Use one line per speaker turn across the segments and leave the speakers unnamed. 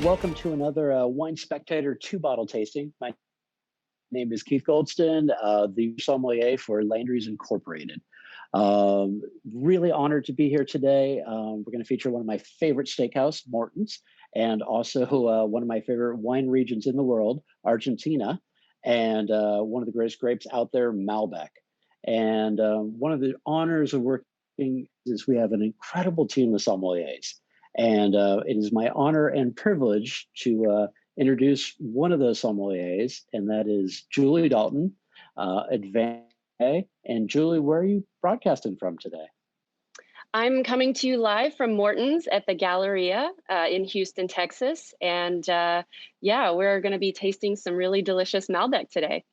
welcome to another Wine Spectator two-bottle tasting. My name is Keith Goldston, the sommelier for Landry's Incorporated. Really honored to be here today. We're going to feature one of my favorite steakhouse, Morton's, and also one of my favorite wine regions in the world, Argentina, and one of the greatest grapes out there, Malbec. And one of the honors of working is we have an incredible team of sommeliers. And it is my honor and privilege to introduce one of those sommeliers, and that is Julie Dalton, Advanced. And Julie, where are you broadcasting from today?
I'm coming to you live from Morton's at the Galleria in Houston, Texas. And yeah, we're going to be tasting some really delicious Malbec today.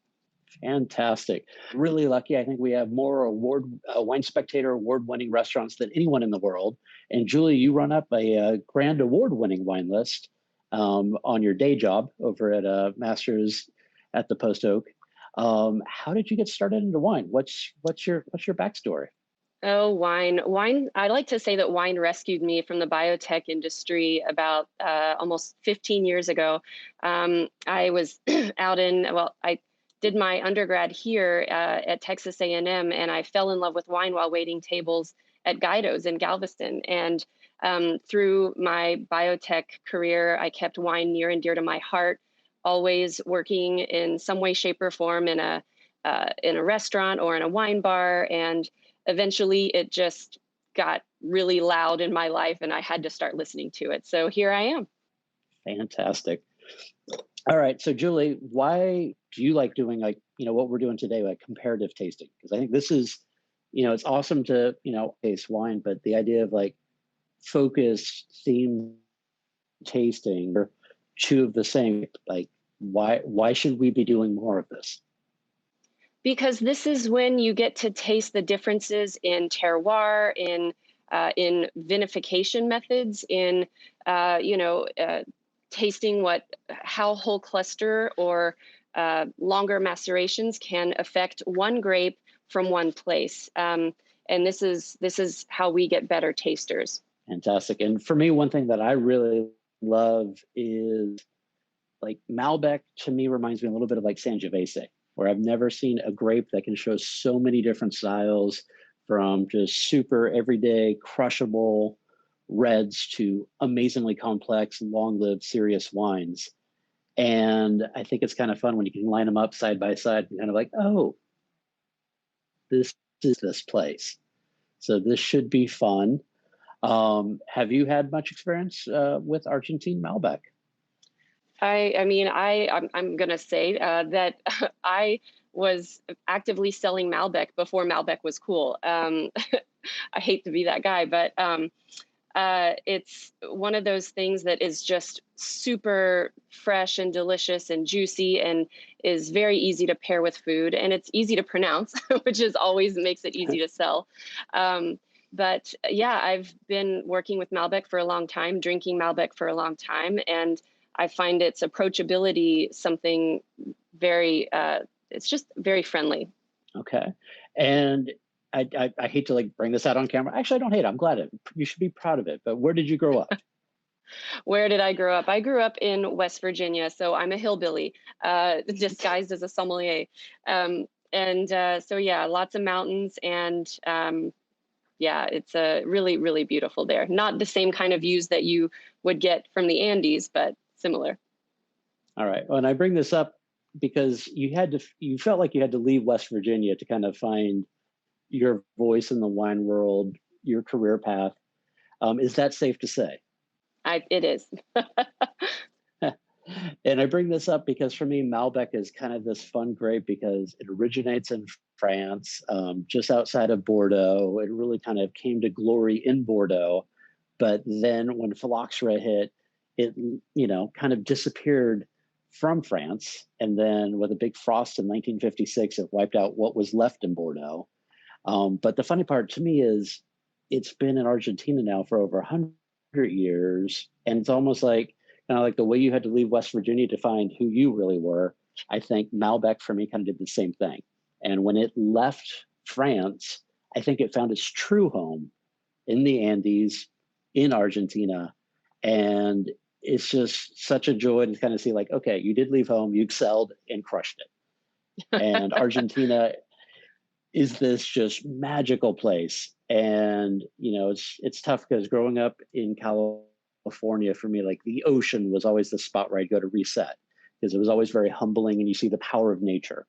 Fantastic. Really lucky. I think we have more Wine Spectator award-winning restaurants than anyone in the world. And Julie, you run up a grand award-winning wine list on your day job over at Masters at the Post Oak. How did you get started into wine? What's your backstory?
Oh, wine. I like to say that wine rescued me from the biotech industry about almost 15 years ago. I was I did my undergrad here at Texas A&M, and I fell in love with wine while waiting tables at Guido's in Galveston. And through my biotech career, I kept wine near and dear to my heart, always working in some way, shape, or form in a restaurant or in a wine bar. And eventually it just got really loud in my life and I had to start listening to it. So here I am.
Fantastic. All right. So Julie, why do you like doing what we're doing today, like comparative tasting? Because I think this is, it's awesome to, taste wine, but the idea of like focused theme tasting or two of the same, like why should we be doing more of this?
Because this is when you get to taste the differences in terroir, in vinification methods, in tasting how whole cluster or longer macerations can affect one grape from one place. And this is how we get better tasters.
Fantastic. And for me, one thing that I really love is like Malbec to me reminds me a little bit of like Sangiovese, where I've never seen a grape that can show so many different styles from just super everyday crushable reds to amazingly complex, long-lived, serious wines. And I think it's kind of fun when you can line them up side by side and kind of like, oh, this is this place. So this should be fun. Have you had much experience with Argentine Malbec?
I'm going to say that I was actively selling Malbec before Malbec was cool. I hate to be that guy, but it's one of those things that is just super fresh and delicious and juicy and is very easy to pair with food. And it's easy to pronounce, which is always makes it easy to sell. But yeah, I've been working with Malbec for a long time, drinking Malbec for a long time. And I find its approachability something very, it's just very friendly.
Okay. And I hate to like bring this out on camera. Actually, I don't hate it. I'm glad it. You should be proud of it. But where did you grow up?
Where did I grow up? I grew up in West Virginia. So I'm a hillbilly disguised as a sommelier. So yeah, lots of mountains and yeah, it's really, really beautiful there. Not the same kind of views that you would get from the Andes, but similar.
All right. Well, and I bring this up because you felt like you had to leave West Virginia to kind of find your voice in the wine world, your career path. Is that safe to say?
It is.
And I bring this up because for me, Malbec is kind of this fun grape because it originates in France, just outside of Bordeaux. It really kind of came to glory in Bordeaux. But then when phylloxera hit, it, kind of disappeared from France. And then with a big frost in 1956, it wiped out what was left in Bordeaux. But the funny part to me is it's been in Argentina now for over 100 years. And it's almost like, kind of like the way you had to leave West Virginia to find who you really were. I think Malbec for me kind of did the same thing. And when it left France, I think it found its true home in the Andes, in Argentina. And it's just such a joy to kind of see like, okay, you did leave home, you excelled and crushed it. And Argentina is this just magical place. And it's tough because growing up in California for me, like the ocean was always the spot where I'd go to reset because it was always very humbling and you see the power of nature.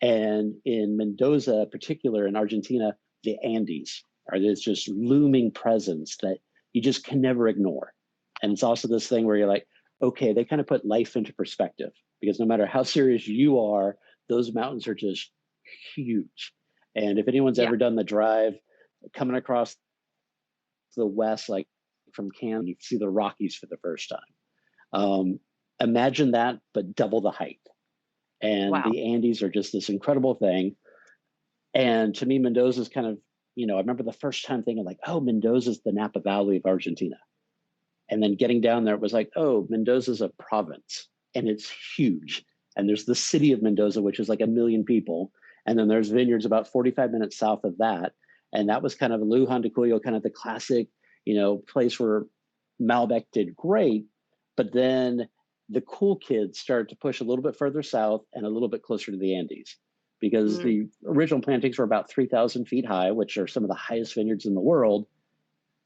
And in Mendoza, in particular in Argentina, the Andes are this just looming presence that you just can never ignore. And it's also this thing where you're like, okay, they kind of put life into perspective because no matter how serious you are, those mountains are just huge. And if anyone's
Yeah.
ever done the drive coming across the west, like from Canada, you see the Rockies for the first time. Imagine that, but double the height. And
Wow.
the Andes are just this incredible thing. And to me, Mendoza is kind of, I remember the first time thinking like, oh, Mendoza is the Napa Valley of Argentina. And then getting down there, it was like, oh, Mendoza is a province and it's huge. And there's the city of Mendoza, which is like 1 million people. And then there's vineyards about 45 minutes south of that. And that was kind of Luján de Cuyo, kind of the classic, place where Malbec did great. But then the cool kids started to push a little bit further south and a little bit closer to the Andes because the original plantings were about 3,000 feet high, which are some of the highest vineyards in the world.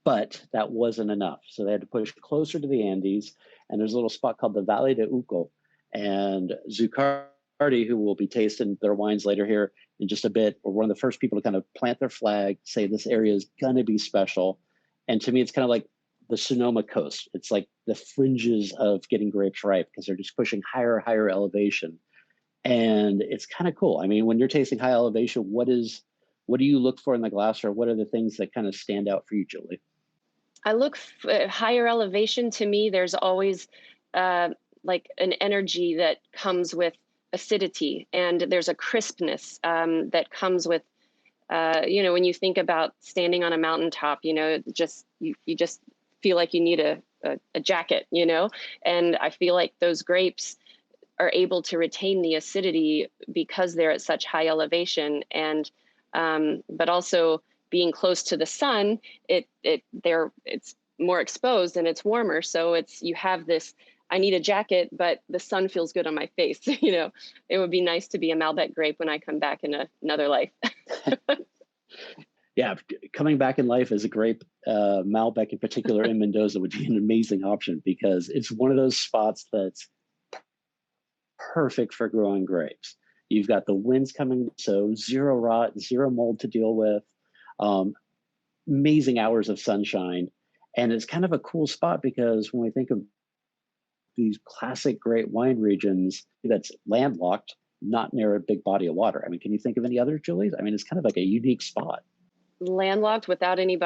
But that wasn't enough. So they had to push closer to the Andes. And there's a little spot called the Valle de Uco. And Zuccardi, who will be tasting their wines later here in just a bit, were one of the first people to kind of plant their flag, say this area is going to be special. And to me, it's kind of like the Sonoma coast. It's like the fringes of getting grapes ripe because they're just pushing higher, higher elevation. And it's kind of cool. I mean, when you're tasting high elevation, what do you look for in the glass, or what are the things that kind of stand out for you, Julie?
I look higher elevation. To me, there's always like an energy that comes with acidity, and there's a crispness that comes with when you think about standing on a mountaintop, just you just feel like you need a jacket, and I feel like those grapes are able to retain the acidity because they're at such high elevation, and but also being close to the sun, it's more exposed and it's warmer, so you have this. I need a jacket, but the sun feels good on my face. It would be nice to be a Malbec grape when I come back in another life.
Yeah, coming back in life as a grape, Malbec in particular in Mendoza would be an amazing option because it's one of those spots that's perfect for growing grapes. You've got the winds coming, so zero rot, zero mold to deal with, amazing hours of sunshine. And it's kind of a cool spot because when we think of these classic great wine regions, that's landlocked, not near a big body of water. I mean, can you think of any others, Julie? I mean, it's kind of like a unique spot.
Landlocked without any,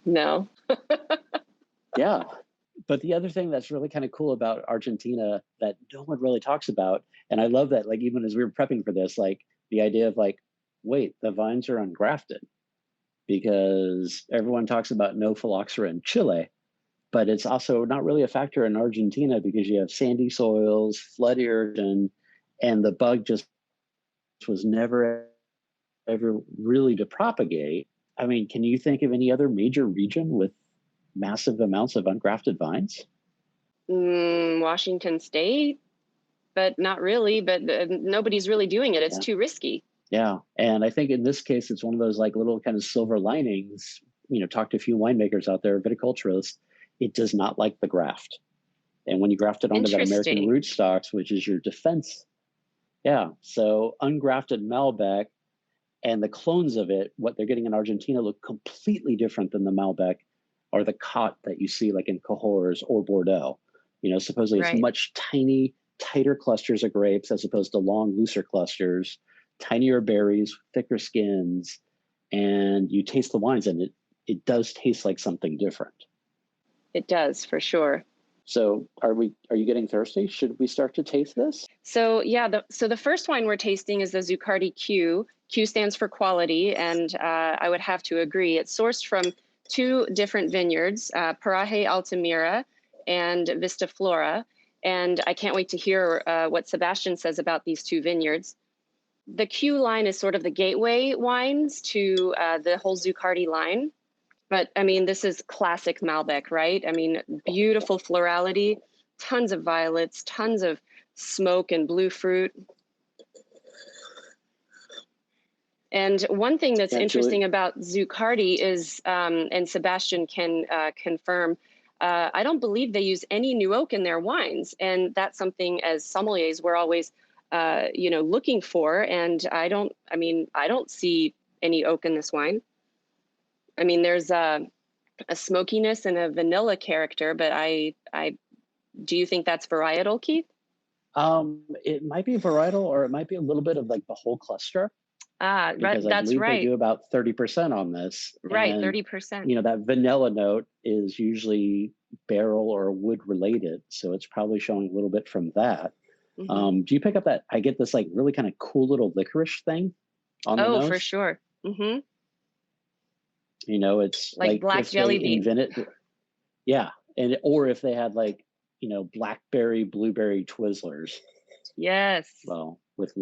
no.
Yeah. But the other thing that's really kind of cool about Argentina that no one really talks about, and I love that, like, even as we were prepping for this, like the idea of like, wait, the vines are ungrafted because everyone talks about no phylloxera in Chile, but it's also not really a factor in Argentina because you have sandy soils, flood erosion, and the bug just was never ever really to propagate. I mean, can you think of any other major region with massive amounts of ungrafted vines?
Washington State, but not really. But nobody's really doing it. It's too risky.
Yeah, and I think in this case, it's one of those like little kind of silver linings. Talk to a few winemakers out there, viticulturists. It does not like the graft, and when you graft it onto that American rootstocks, which is your defense, so ungrafted Malbec and the clones of it, what they're getting in Argentina look completely different than the Malbec or the Cot that you see like in Cahors or Bordeaux. Supposedly it's much tighter clusters of grapes as opposed to long, looser clusters, tinier berries, thicker skins, and you taste the wines and it does taste like something different.
It does, for sure.
So are you getting thirsty? Should we start to taste this?
So yeah, so the first wine we're tasting is the Zuccardi Q. Q stands for quality, and I would have to agree. It's sourced from 2 different vineyards, Paraje Altamira and Vista Flora. And I can't wait to hear what Sebastian says about these 2 vineyards. The Q line is sort of the gateway wines to the whole Zuccardi line. But I mean, this is classic Malbec, right? I mean, beautiful florality, tons of violets, tons of smoke and blue fruit. And one thing that's interesting about Zuccardi is, and Sebastian can confirm, I don't believe they use any new oak in their wines. And that's something as sommeliers we're always, looking for. And I don't see any oak in this wine. I mean, there's a smokiness and a vanilla character, but do you think that's varietal, Keith?
It might be varietal, or it might be a little bit of like the whole cluster.
Ah,
Because I believe they do about 30% on this.
Right,
and,
30%.
That vanilla note is usually barrel or wood related, so it's probably showing a little bit from that. Do you pick up that I get this like really kind of cool little licorice thing on the nose?
Oh, for sure.
It's
like black jelly bean.
Yeah, or if they had like blackberry, blueberry Twizzlers.
Yes.
Well, with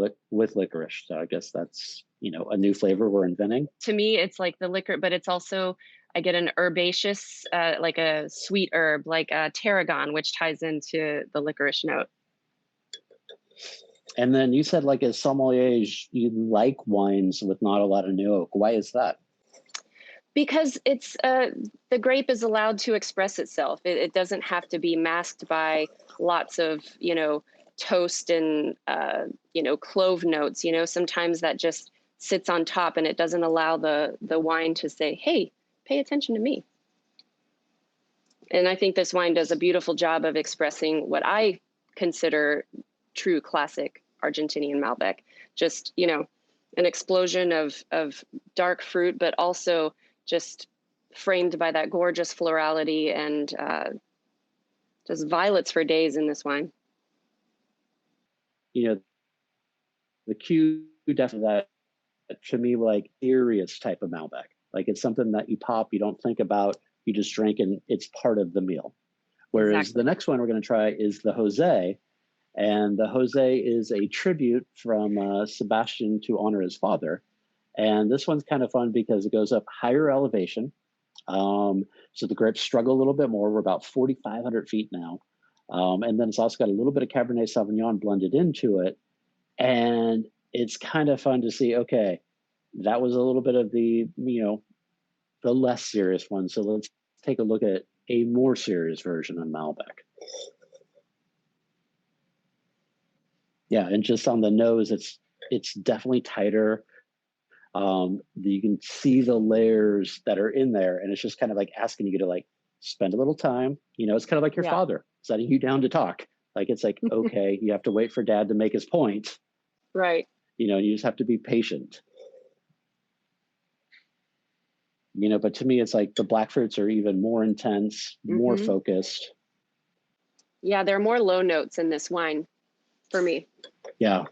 licorice, so I guess that's a new flavor we're inventing.
To me, it's like the liquor, but it's also, I get an herbaceous, like a sweet herb, like tarragon, which ties into the licorice note.
And then you said, like, as sommeliers, you like wines with not a lot of new oak. Why is that?
Because it's the grape is allowed to express itself. It doesn't have to be masked by lots of toast and clove notes. Sometimes that just sits on top and it doesn't allow the wine to say, hey, pay attention to me. And I think this wine does a beautiful job of expressing what I consider true classic Argentinian Malbec. Just, an explosion of dark fruit, but also just framed by that gorgeous florality and just violets for days in this wine.
The Q definitely, that to me, like, serious type of Malbec. Like, it's something that you pop, you don't think about, you just drink, and it's part of the meal. Whereas the next one we're going to try is the Jose. And the Jose is a tribute from Sebastian to honor his father. And this one's kind of fun because it goes up higher elevation. So the grapes struggle a little bit more. We're about 4,500 feet now. And then it's also got a little bit of Cabernet Sauvignon blended into it. And it's kind of fun to see, okay, that was a little bit of the less serious one. So let's take a look at a more serious version of Malbec. Yeah, and just on the nose, it's definitely tighter. You can see the layers that are in there, and it's just kind of like asking you to like spend a little time. It's kind of like your father setting you down to talk. Like, it's like, okay, you have to wait for dad to make his point.
Right.
You just have to be patient. But to me, it's like the black fruits are even more intense, more focused.
Yeah, there are more low notes in this wine for me.
Yeah.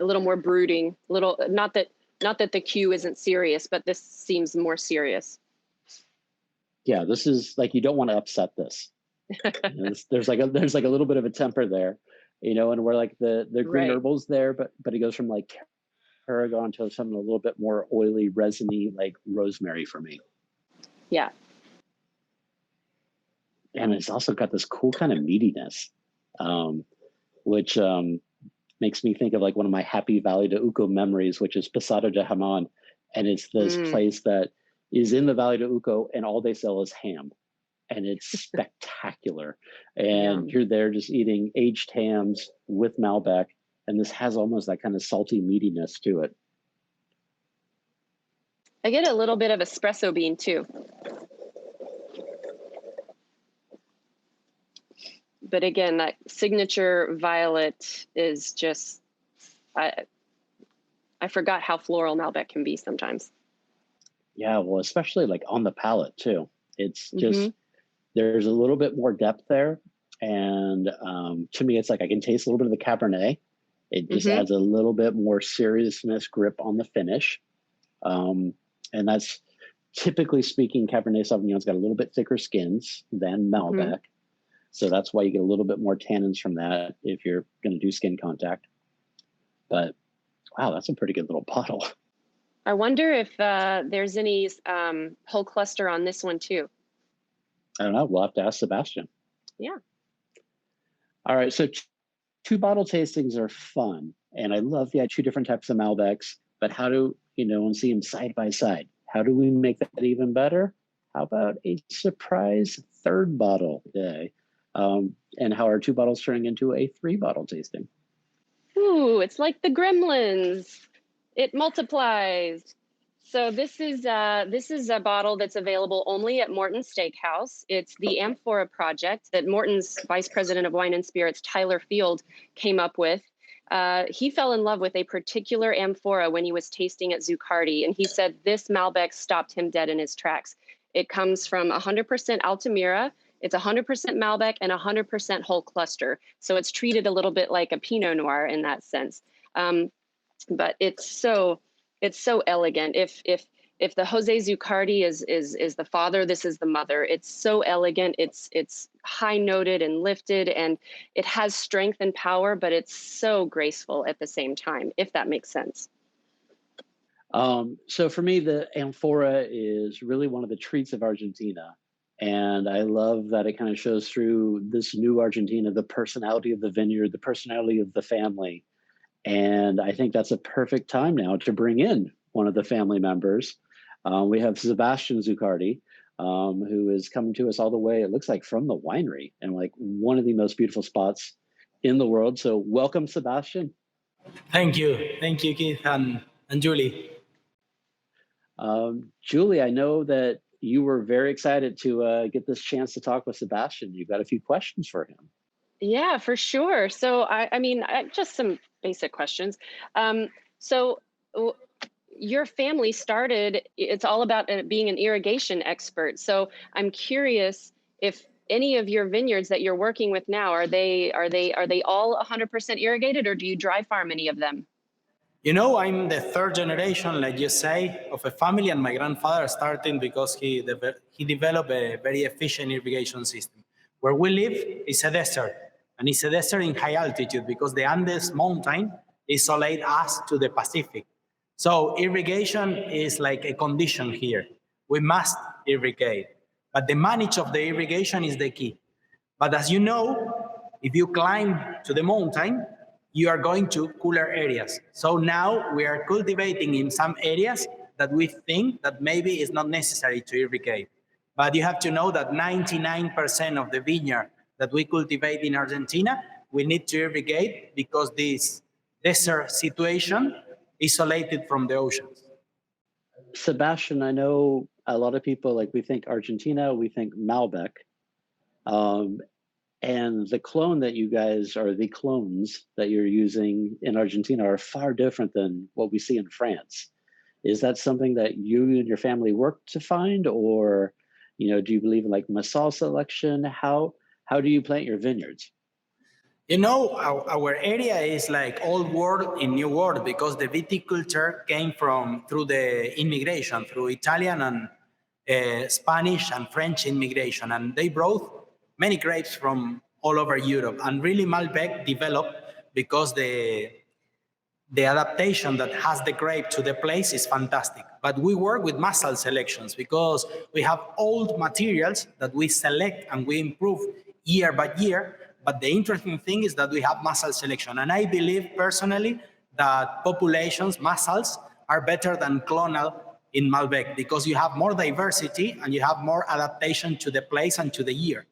A little more brooding, not that the Q isn't serious, but this seems more serious.
Yeah, this is like, you don't want to upset this. There's like a little bit of a temper there, and where like the green herbals there, but it goes from like tarragon to something a little bit more oily, resiny, like rosemary for me.
Yeah.
And it's also got this cool kind of meatiness, which makes me think of like one of my happy Valley de Uco memories, which is Posada de Hamon. And it's this place that is in the Valley de Uco, and all they sell is ham. And it's spectacular. And you're there just eating aged hams with Malbec. And this has almost that kind of salty meatiness to it.
I get a little bit of espresso bean too. But again, that signature violet is just, I forgot how floral Malbec can be sometimes.
Yeah, well, especially like on the palate too. It's just, there's a little bit more depth there. And to me, it's like I can taste a little bit of the Cabernet. It just adds a little bit more seriousness, grip on the finish. And that's, typically speaking, Cabernet Sauvignon's got a little bit thicker skins than Malbec. So that's why you get a little bit more tannins from that if you're going to do skin contact. But wow, that's a pretty good little bottle.
I wonder if there's any whole cluster on this one too.
I don't know. We'll have to ask Sebastian.
Yeah.
All right. So two bottle tastings are fun. And I love the two different types of Malbecs, but how do, and see them side by side? How do we make that even better? How about a surprise third bottle day? And how are two bottles turning into a three bottle tasting?
Ooh, it's like the gremlins. It multiplies. So this is a bottle that's available only at Morton's Steakhouse. It's the Amphora project that Morton's Vice President of Wine and Spirits, Tyler Field, came up with. He fell in love with a particular Amphora when he was tasting at Zuccardi, and he said this Malbec stopped him dead in his tracks. It comes from 100% Altamira. It's 100% Malbec and 100% whole cluster. So it's treated a little bit like a Pinot Noir in that sense. But it's so elegant. If the Jose Zuccardi is the father, this is the mother. It's so elegant. It's high noted and lifted, and it has strength and power, but it's so graceful at the same time, if that makes sense.
So for me, the Amphora is really one of the treats of Argentina. And I love that it kind of shows through this new Argentina, the personality of the vineyard, the personality of the family. And I think that's a perfect time now to bring in one of the family members. We have Sebastian Zuccardi, who is coming to us all the way, it looks like from the winery, and like one of the most beautiful spots in the world. So welcome, Sebastian.
Thank you, Keith and Julie.
Julie, I know that you were very excited to get this chance to talk with Sebastian. You've got a few questions for him.
Yeah, for sure. So, I mean, just some basic questions. So your family started, it's all about being an irrigation expert. So I'm curious if any of your vineyards that you're working with now, are they all 100% irrigated, or do you dry farm any of them?
I'm the third generation, like you say, of a family, and my grandfather started because he developed a very efficient irrigation system. Where we live is a desert, and it's a desert in high altitude because the Andes mountain isolates us to the Pacific. So irrigation is like a condition here. We must irrigate, but the management of the irrigation is the key. But as you know, if you climb to the mountain, you are going to cooler areas. So now we are cultivating in some areas that we think that maybe it's not necessary to irrigate. But you have to know that 99% of the vineyard that we cultivate in Argentina, we need to irrigate because this desert situation isolated from the oceans.
Sebastian, I know a lot of people, like we think Argentina, we think Malbec. And the clones that you're using in Argentina are far different than what we see in France. Is that something that you and your family worked to find, or do you believe in like Massal selection? How do you plant your vineyards?
Our area is like old world in new world because the viticulture came through the immigration, through Italian and Spanish and French immigration, and they brought many grapes from all over Europe. And really Malbec developed because the adaptation that has the grape to the place is fantastic. But we work with Massal selections because we have old materials that we select and we improve year by year. But the interesting thing is that we have Massal selection. And I believe personally that populations, Massals, are better than clonal in Malbec because you have more diversity and you have more adaptation to the place and to the year.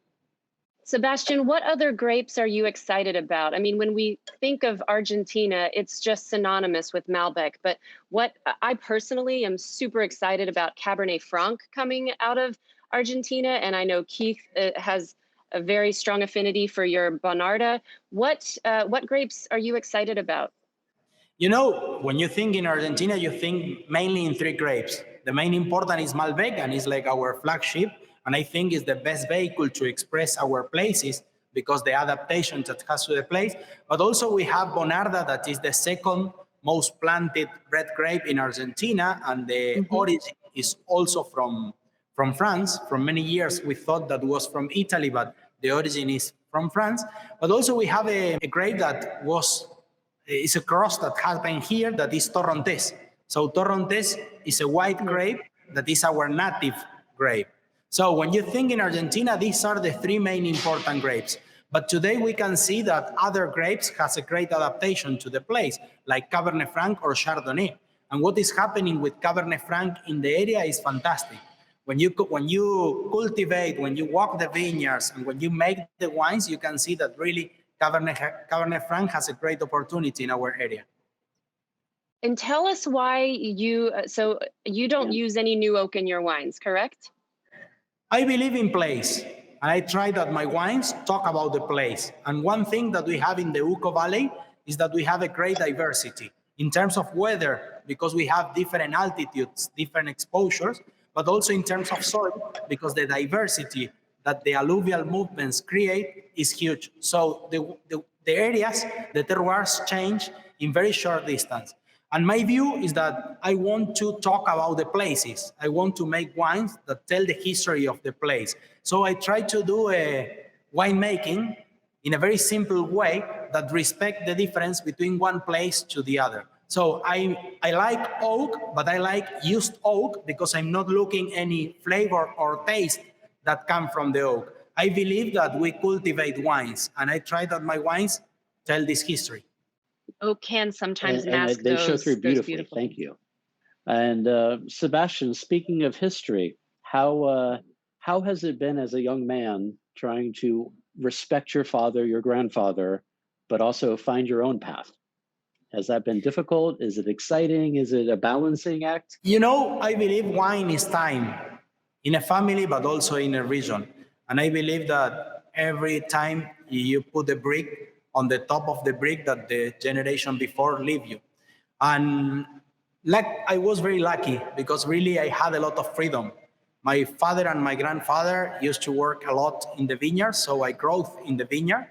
Sebastian, what other grapes are you excited about? I mean, when we think of Argentina, it's just synonymous with Malbec. But what I personally am super excited about Cabernet Franc coming out of Argentina. And I know Keith has a very strong affinity for your Bonarda. What grapes are you excited about?
When you think in Argentina, you think mainly in three grapes. The main important is Malbec, and it's like our flagship. And I think it's the best vehicle to express our places because the adaptation that has to the place. But also we have Bonarda, that is the second most planted red grape in Argentina. And the origin is also from France. For many years, we thought that was from Italy, but the origin is from France. But also we have a grape that is a cross that has been here, that is Torrontés. So Torrontés is a white grape that is our native grape. So when you think in Argentina, these are the three main important grapes. But today we can see that other grapes has a great adaptation to the place, like Cabernet Franc or Chardonnay. And what is happening with Cabernet Franc in the area is fantastic. When you cultivate, when you walk the vineyards, and when you make the wines, you can see that really Cabernet Franc has a great opportunity in our area.
And tell us why so you don't use any new oak in your wines, correct?
I believe in place, and I try that my wines talk about the place. And one thing that we have in the Uco Valley is that we have a great diversity in terms of weather, because we have different altitudes, different exposures, but also in terms of soil, because the diversity that the alluvial movements create is huge. So the areas, the terroirs change in very short distance. And my view is that I want to talk about the places. I want to make wines that tell the history of the place. So I try to do a winemaking in a very simple way that respect the difference between one place to the other. So I like oak, but I like used oak because I'm not looking any flavor or taste that come from the oak. I believe that we cultivate wines, and I try that my wines tell this history.
Oak can sometimes mask
they show through beautifully.
beautiful
Thank you. And Sebastian, speaking of history, how has it been as a young man trying to respect your father, your grandfather, but also find your own path? Has that been difficult? Is it exciting? Is it a balancing act?
You know, I believe wine is time in a family, but also in a region. And I believe that every time you put a brick on the top of the brick that the generation before leave you. And I was very lucky because really I had a lot of freedom. My father and my grandfather used to work a lot in the vineyard, so I grew in the vineyard,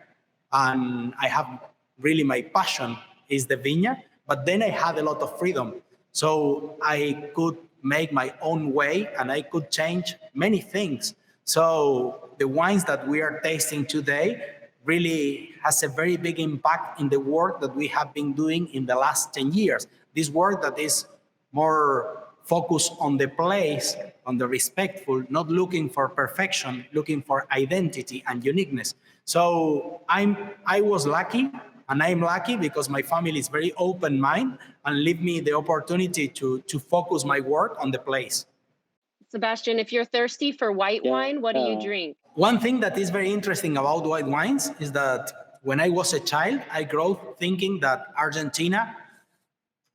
and I have really my passion is the vineyard, but then I had a lot of freedom. So I could make my own way and I could change many things. So the wines that we are tasting today really has a very big impact in the work that we have been doing in the last 10 years. This work that is more focused on the place, on the respectful, not looking for perfection, looking for identity and uniqueness. So I was lucky, and I'm lucky because my family is very open-minded and leave me the opportunity to focus my work on the place.
Sebastian, if you're thirsty for white wine, what do you drink?
One thing that is very interesting about white wines is that when I was a child, I grew up thinking that Argentina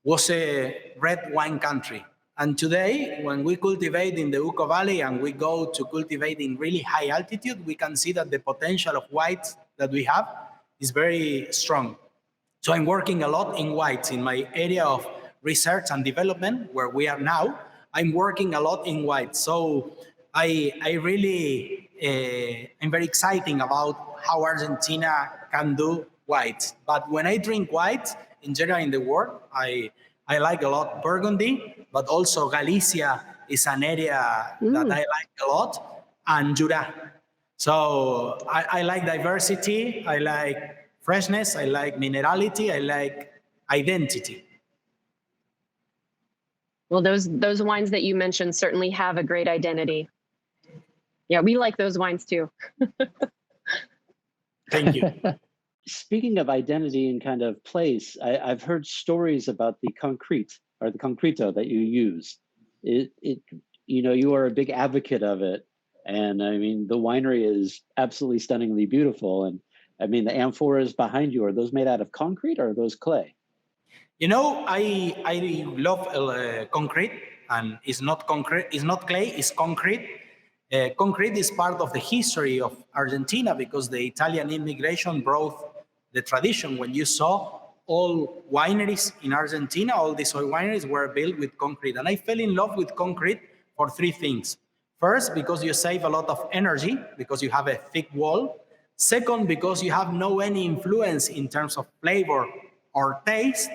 was a red wine country. And today, when we cultivate in the Uco Valley and we go to cultivate in really high altitude, we can see that the potential of whites that we have is very strong. So I'm working a lot in whites in my area of research and development, where we are now. I'm working a lot in white. So I really, I'm very exciting about how Argentina can do whites. But when I drink whites, in general in the world, I like a lot Burgundy, but also Galicia is an area that I like a lot, and Jura. So I like diversity, I like freshness, I like minerality, I like identity.
Well, those wines that you mentioned certainly have a great identity. Yeah, we like those wines too.
Thank you.
Speaking of identity and kind of place, I've heard stories about the concrete or the concreto that you use. You are a big advocate of it. And I mean, the winery is absolutely stunningly beautiful. And I mean, the amphoras behind you, are those made out of concrete or are those clay?
You know, I love concrete, and it's not concrete, it's not clay, it's concrete. Concrete is part of the history of Argentina because the Italian immigration brought the tradition. When you saw all wineries in Argentina, all these oil wineries were built with concrete. And I fell in love with concrete for three things. First, because you save a lot of energy because you have a thick wall. Second, because you have no any influence in terms of flavor or taste.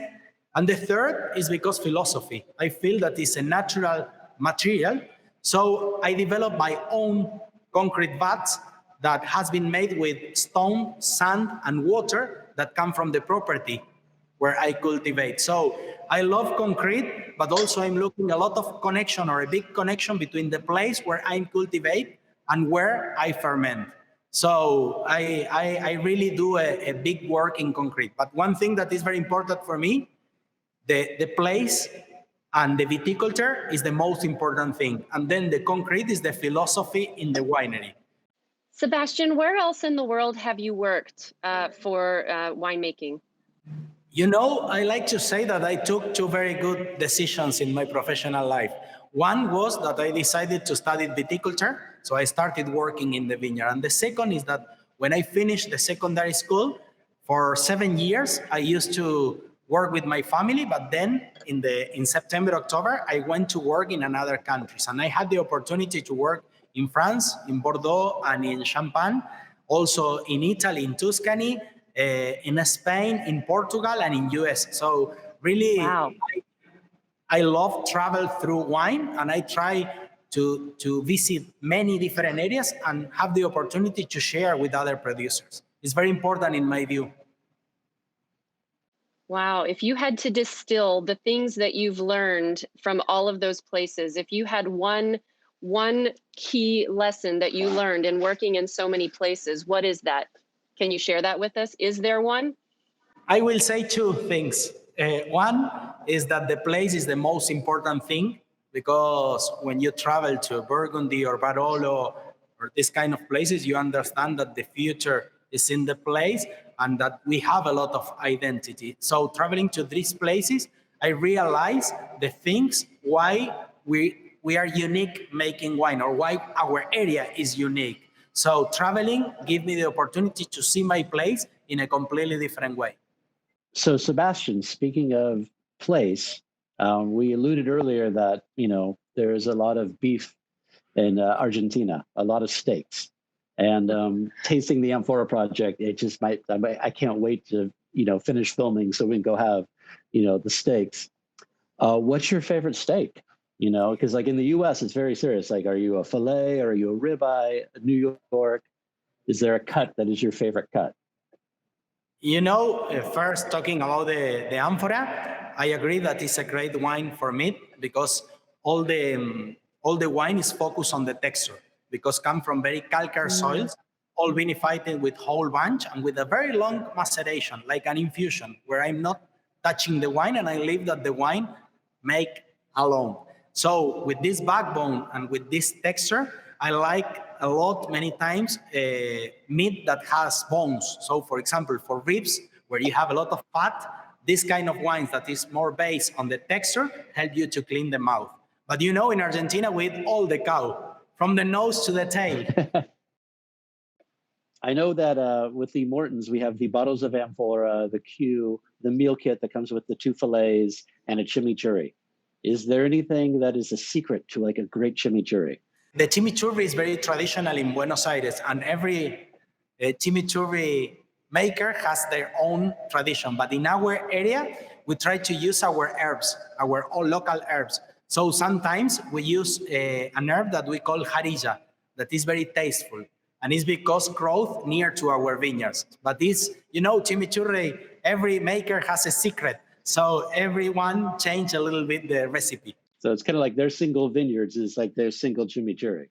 And the third is because philosophy. I feel that it's a natural material. So I developed my own concrete vats that has been made with stone, sand, and water that come from the property. where I cultivate. So I love concrete, but also I'm looking a lot of connection or a big connection between the place where I cultivate and where I ferment. So I really do a big work in concrete. But one thing that is very important for me, the place and the viticulture is the most important thing. And then the concrete is the philosophy in the winery.
Sebastian, where else in the world have you worked for winemaking?
You know, I like to say that I took two very good decisions in my professional life. One was that I decided to study viticulture, so I started working in the vineyard. And the second is that when I finished the secondary school, for 7 years, I used to work with my family, but then in September, October, I went to work in another countries. And I had the opportunity to work in France, in Bordeaux, and in Champagne, also in Italy, in Tuscany, in Spain, in Portugal, and in US. So really,
wow.
I love travel through wine, and I try to visit many different areas and have the opportunity to share with other producers. It's very important in my view.
Wow, if you had to distill the things that you've learned from all of those places, if you had one key lesson that you learned in working in so many places, what is that? Can you share that with us? Is there one?
I will say two things. One is that the place is the most important thing, because when you travel to Burgundy or Barolo or this kind of places, you understand that the future is in the place and that we have a lot of identity. So traveling to these places, I realize the things why we are unique making wine, or why our area is unique. So traveling gave me the opportunity to see my place in a completely different way.
So Sebastian, speaking of place, we alluded earlier that, there's a lot of beef in Argentina, a lot of steaks. And tasting the Amphora project, it just I can't wait to, finish filming so we can go have, the steaks. What's your favorite steak? Because like in the US, it's very serious. Like, are you a filet or are you a ribeye? New York, is there a cut that is your favorite cut?
First talking about the Amphora, I agree that it's a great wine for meat, because all the wine is focused on the texture, because come from very calcareous soils, all vinified with whole bunch and with a very long maceration, like an infusion, where I'm not touching the wine and I leave that the wine make alone. So with this backbone and with this texture, I like a lot, many times, meat that has bones. So for example, for ribs, where you have a lot of fat, this kind of wines that is more based on the texture help you to clean the mouth. But in Argentina, we eat all the cow, from the nose to the tail.
I know that with the Mortons, we have the bottles of Amphora, the Q, the meal kit that comes with the 2 fillets and a chimichurri. Is there anything that is a secret to like a great chimichurri?
The chimichurri is very traditional in Buenos Aires, and every chimichurri maker has their own tradition. But in our area, we try to use our herbs, our own local herbs. So sometimes we use an herb that we call jarilla, that is very tasteful. And it's because growth near to our vineyards. But this, chimichurri, every maker has a secret. So everyone change a little bit the recipe.
So it's kind of like their single vineyards is like their single chimichurri.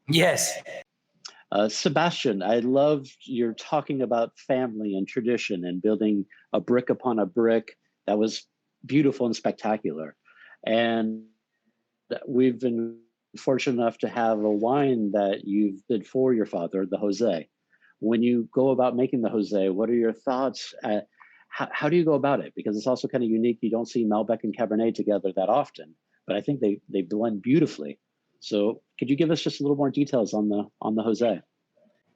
Yes.
Sebastian, I love you're talking about family and tradition and building a brick upon a brick. That was beautiful and spectacular. And we've been fortunate enough to have a wine that you did for your father, the Jose. When you go about making the Jose, what are your thoughts? How do you go about it? Because it's also kind of unique. You don't see Malbec and Cabernet together that often, but I think they blend beautifully. So could you give us just a little more details on the Jose?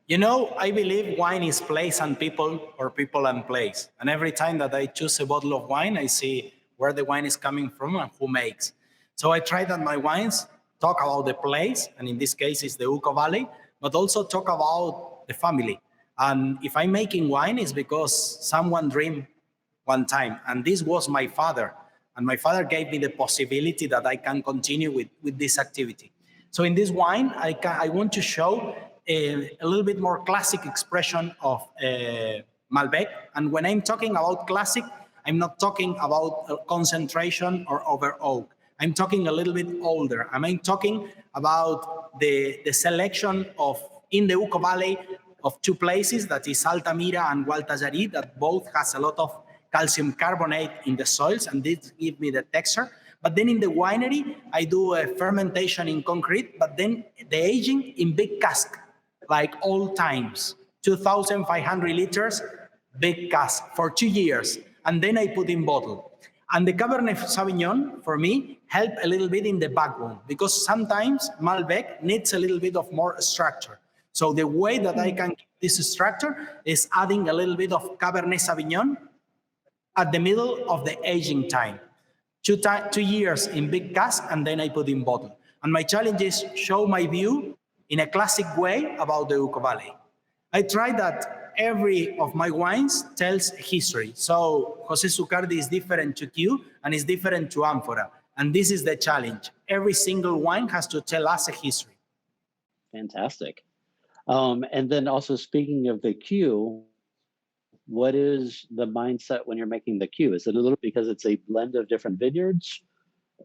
I believe wine is place and people, or people and place. And every time that I choose a bottle of wine, I see where the wine is coming from and who makes. So I try that my wines talk about the place, and in this case it's the Uco Valley, but also talk about the family. And if I'm making wine, it's because someone dreamed one time, and this was my father. And my father gave me the possibility that I can continue with this activity. So in this wine, I want to show a little bit more classic expression of Malbec. And when I'm talking about classic, I'm not talking about concentration or over oak. I'm talking a little bit older. I'm talking about the selection of, in the Uco Valley, of two places, that is Altamira and Gualtallarí, that both has a lot of calcium carbonate in the soils, and this gives me the texture. But then in the winery, I do a fermentation in concrete, but then the aging in big cask, like old times, 2,500 liters, big cask for 2 years, and then I put in bottle. And the Cabernet Sauvignon, for me, help a little bit in the backbone, because sometimes Malbec needs a little bit of more structure. So the way that I can keep this structure is adding a little bit of Cabernet Sauvignon at the middle of the aging time. 2 years in big cask, and then I put in bottle. And my challenge is show my view in a classic way about the Uco Valley. I try that every of my wines tells history. So Jose Zuccardi is different to Q and is different to Amphora. And this is the challenge. Every single wine has to tell us a history.
Fantastic. And then also speaking of the Q, what is the mindset when you're making the Q? Is it a little because it's a blend of different vineyards?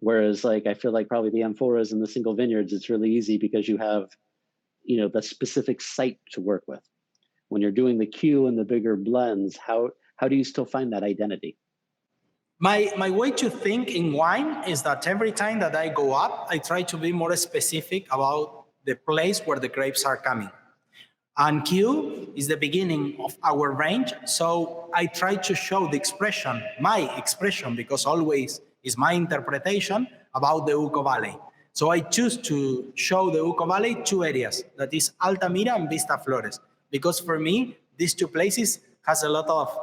Whereas like, I feel like probably the Amphoras and the single vineyards, it's really easy because you have, you know, the specific site to work with. When you're doing the Q and the bigger blends, how do you still find that identity?
My way to think in wine is that every time that I go up, I try to be more specific about the place where the grapes are coming. And Q is the beginning of our range. So I try to show the expression, my expression, because always is my interpretation about the Uco Valley. So I choose to show the Uco Valley 2 areas, that is Altamira and Vista Flores, because for me, these 2 places has a lot of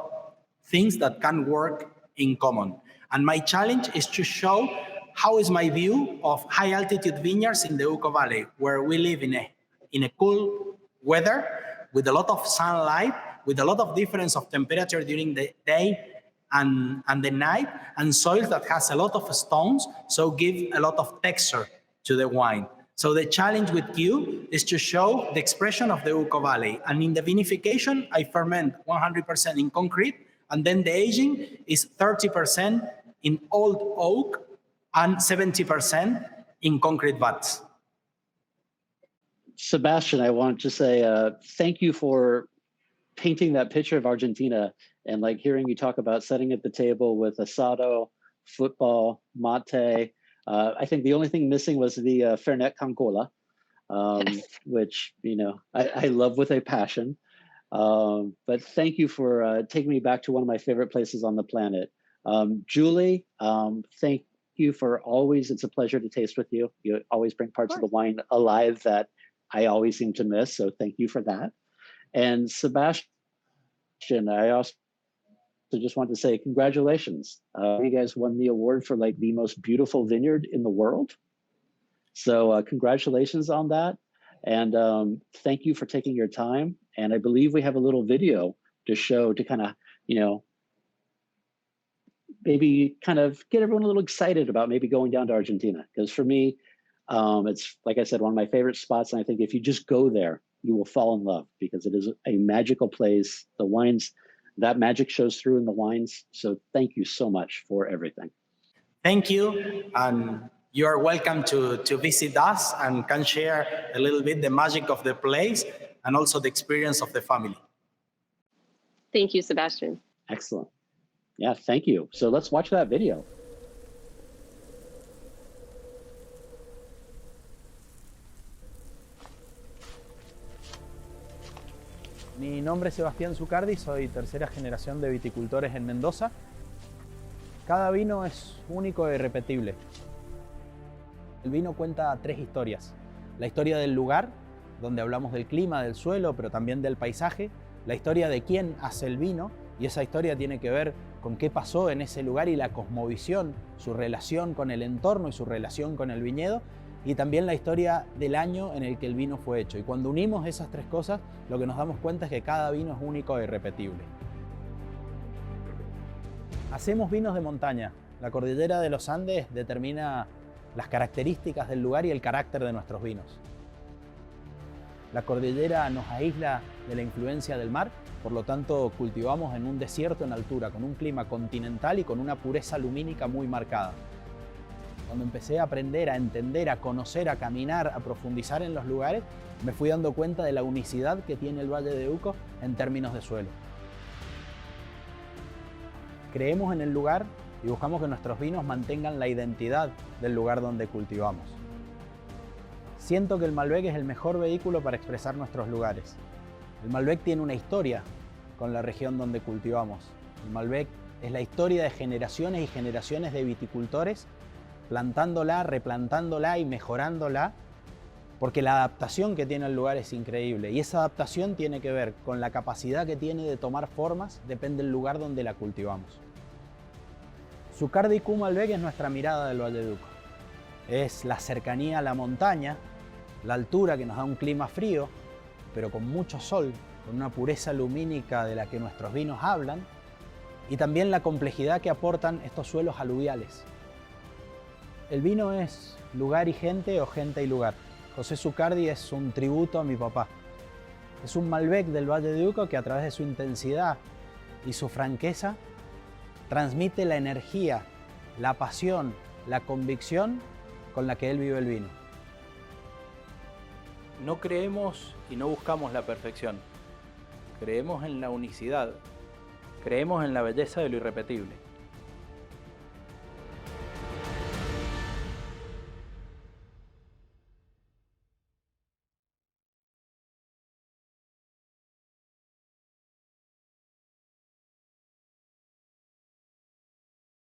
things that can work in common. And my challenge is to show how is my view of high altitude vineyards in the Uco Valley, where we live in a cool weather with a lot of sunlight, with a lot of difference of temperature during the day and the night, and soils that has a lot of stones, so give a lot of texture to the wine. So the challenge with Q is to show the expression of the Uco Valley. And in the vinification, I ferment 100% in concrete, and then the aging is 30% in old oak and 70% in concrete vats.
Sebastian, I want to say thank you for painting that picture of Argentina, and like hearing you talk about setting at the table with asado, football, mate. I think the only thing missing was the Fernet con cola, which, you know, I love with a passion. But thank you for taking me back to one of my favorite places on the planet. Julie, thank you for always, it's a pleasure to taste with you. You always bring parts of the wine alive that I always seem to miss, so thank you for that. And Sebastian, I also just want to say congratulations. You guys won the award for like the most beautiful vineyard in the world. So congratulations on that. And thank you for taking your time. And I believe we have a little video to show to kind of, you know, maybe kind of get everyone a little excited about maybe going down to Argentina. Because for me, it's, like I said, one of my favorite spots. And I think if you just go there, you will fall in love because it is a magical place. The wines, that magic shows through in the wines. So thank you so much for everything.
Thank you. And you are welcome to visit us and can share a little bit the magic of the place and also the experience of the family.
Thank you, Sebastian.
Excellent. Yeah, thank you. So let's watch that video.
Mi nombre es Sebastián Zuccardi, soy tercera generación de viticultores en Mendoza. Cada vino es único e irrepetible. El vino cuenta 3 historias. La historia del lugar, donde hablamos del clima, del suelo, pero también del paisaje. La historia de quién hace el vino, y esa historia tiene que ver con qué pasó en ese lugar y la cosmovisión, su relación con el entorno y su relación con el viñedo. Y también la historia del año en el que el vino fue hecho. Y cuando unimos esas 3 cosas, lo que nos damos cuenta es que cada vino es único e irrepetible. Hacemos vinos de montaña. La cordillera de los Andes determina las características del lugar y el carácter de nuestros vinos. La cordillera nos aísla de la influencia del mar, por lo tanto cultivamos en un desierto en altura, con un clima continental y con una pureza lumínica muy marcada. Cuando empecé a aprender, a entender, a conocer, a caminar, a profundizar en los lugares, me fui dando cuenta de la unicidad que tiene el Valle de Uco en términos de suelo. Creemos en el lugar y buscamos que nuestros vinos mantengan la identidad del lugar donde cultivamos. Siento que el Malbec es el mejor vehículo para expresar nuestros lugares. El Malbec tiene una historia con la región donde cultivamos. El Malbec es la historia de generaciones y generaciones de viticultores plantándola, replantándola y mejorándola, porque la adaptación que tiene el lugar es increíble y esa adaptación tiene que ver con la capacidad que tiene de tomar formas, depende del lugar donde la cultivamos. Zuccardi Q Malbec es nuestra mirada del Valle de Uco. Es la cercanía a la montaña, la altura que nos da un clima frío, pero con mucho sol, con una pureza lumínica de la que nuestros vinos hablan, y también la complejidad que aportan estos suelos aluviales. El vino es lugar y gente o gente y lugar. José Zuccardi es un tributo a mi papá. Es un Malbec del Valle de Uco que a través de su intensidad y su franqueza transmite la energía, la pasión, la convicción con la que él vive el vino. No creemos y no buscamos la perfección. Creemos en la unicidad. Creemos en la belleza de lo irrepetible.